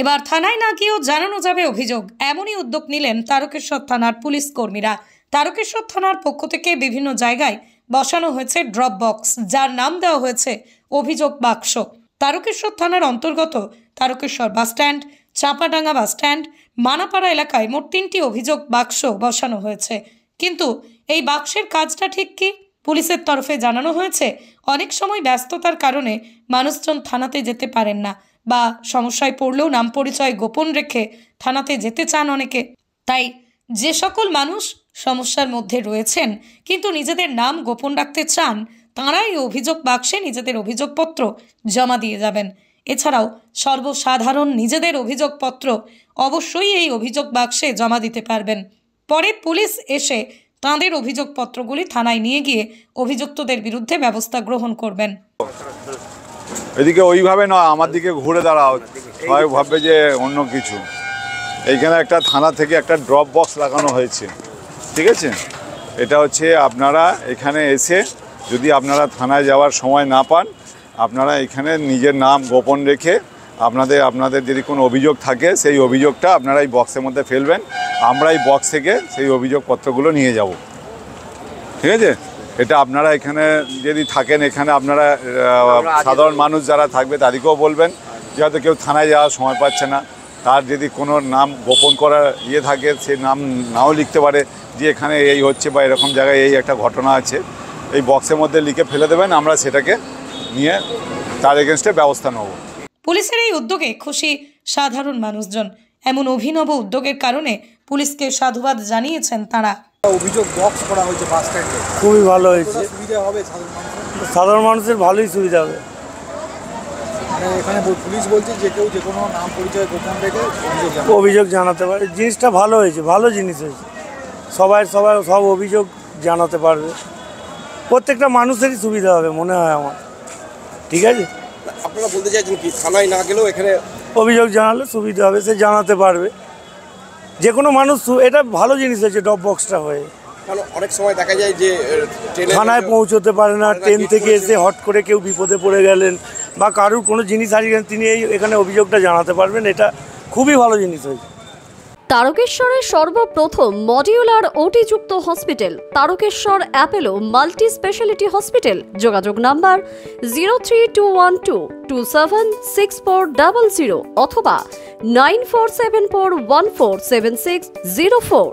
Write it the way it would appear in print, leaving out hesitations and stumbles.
এবার থানায় না গিয়েও জানানো যাবে অভিযোগ, এমনই উদ্যোগ নিলেন তারকেশ্বর থানার পুলিশ কর্মীরা। তারকেশ্বর থানার পক্ষ থেকে বিভিন্ন জায়গায় বসানো হয়েছে ড্রপ বক্স, যার নাম দেওয়া হয়েছে অভিযোগ বাক্স। তারকেশ্বর থানার অন্তর্গত তারকেশ্বর বাসস্ট্যান্ড, চাঁপাডাঙ্গা বাসস্ট্যান্ড, মানাপাড়া এলাকায় মোট 3টি অভিযোগ বাক্স বসানো হয়েছে। কিন্তু এই বাক্সের কাজটা ঠিক কি? পুলিশের তরফে জানানো হয়েছে, অনেক সময় ব্যস্ততার কারণে মানুষজন থানাতে যেতে পারেন না বা সমস্যায় পড়লেও নাম পরিচয় গোপন রেখে থানাতে যেতে চান অনেকে। তাই যে সকল মানুষ সমস্যার মধ্যে রয়েছেন কিন্তু নিজেদের নাম গোপন রাখতে চান, তাঁরাই অভিযোগ বাক্সে নিজেদের অভিযোগপত্র জমা দিয়ে যাবেন। এছাড়াও সর্বসাধারণ নিজেদের অভিযোগপত্র অবশ্যই এই অভিযোগ বাক্সে জমা দিতে পারবেন। পরে পুলিশ এসে তাঁদের অভিযোগপত্রগুলি থানায় নিয়ে গিয়ে অভিযুক্তদের বিরুদ্ধে ব্যবস্থা গ্রহণ করবেন। এদিকে ওইভাবে নয়, আমার দিকে ঘুরে দাঁড়াও, সবাই ভাববে যে অন্য কিছু। এইখানে একটা থানা থেকে একটা ড্রপ বক্স লাগানো হয়েছে, ঠিক আছে? এটা হচ্ছে আপনারা এখানে এসে যদি আপনারা থানায় যাওয়ার সময় না পান, আপনারা এখানে নিজের নাম গোপন রেখে আপনাদের যদি কোনো অভিযোগ থাকে সেই অভিযোগটা আপনারা এই বক্সের মধ্যে ফেলবেন। আমরা এই বক্স থেকে সেই অভিযোগপত্রগুলো নিয়ে যাব, ঠিক আছে? এটা আপনারা এখানে যদি থাকেন, এখানে আপনারা সাধারণ মানুষ যারা থাকবে তাদেরকেও বলবেন যে হয়তো কেউ থানায় যাওয়ার সময় পাচ্ছে না, তার যদি কোনো নাম গোপন করার থাকে সে নাম নাও লিখতে পারে যে এখানে এই হচ্ছে বা এরকম জায়গায় এই একটা ঘটনা আছে, এই বক্সের মধ্যে লিখে ফেলে দেবেন, আমরা সেটাকে নিয়ে তার এগেনস্টে ব্যবস্থা নেব। পুলিশের এই উদ্যোগে খুশি সাধারণ মানুষজন। এমন অভিনব উদ্যোগের কারণে পুলিশকে সাধুবাদ জানিয়েছেন তারা। অভিযোগ বক্স করা হয়েছে বাস স্ট্যান্ডে, খুবই ভালো হয়েছে, সুবিধা হবে সাধারণ মানুষের ভালোই সুবিধা হবে। মানে এখানে পুলিশ বলছে যে কেউ যে কোনো নাম পরিচয় গোপন রেখে অভিযোগ জানাতে পারে। জিনিসটা ভালো হয়েছে, ভালো জিনিস হয়েছে। সব অভিযোগ জানাতে পারবে, প্রত্যেকটা মানুষেরই সুবিধা হবে মনে হয় আমার। ঠিক আছে, আপনারা বলতে চাইছেন কি থানায় না গেলেও এখানে অভিযোগ জানালে সুবিধা হবে, সে জানাতে পারবে যে কোনো মানুষ। এটা ভালো জিনিস হয়েছে ড্রপ বক্সটা হয়ে। কারণ অনেক সময় দেখা যায় যে থানায় পৌঁছতে পারে না, ট্রেন থেকে এসে হট করে কেউ বিপদে পড়ে গেলেন বা কারুর কোনো জিনিস হারিয়ে গেলেন, তিনি এখানে অভিযোগটা জানাতে পারবেন। এটা খুবই ভালো জিনিস হয়েছে। তারকেশ্বরের সর্বপ্রথম মডিউলার ওটি-যুক্ত hospital Tarakeswar Apollo multi speciality hospital. যোগাযোগ নাম্বার 03212276400 অথবা 9474147604।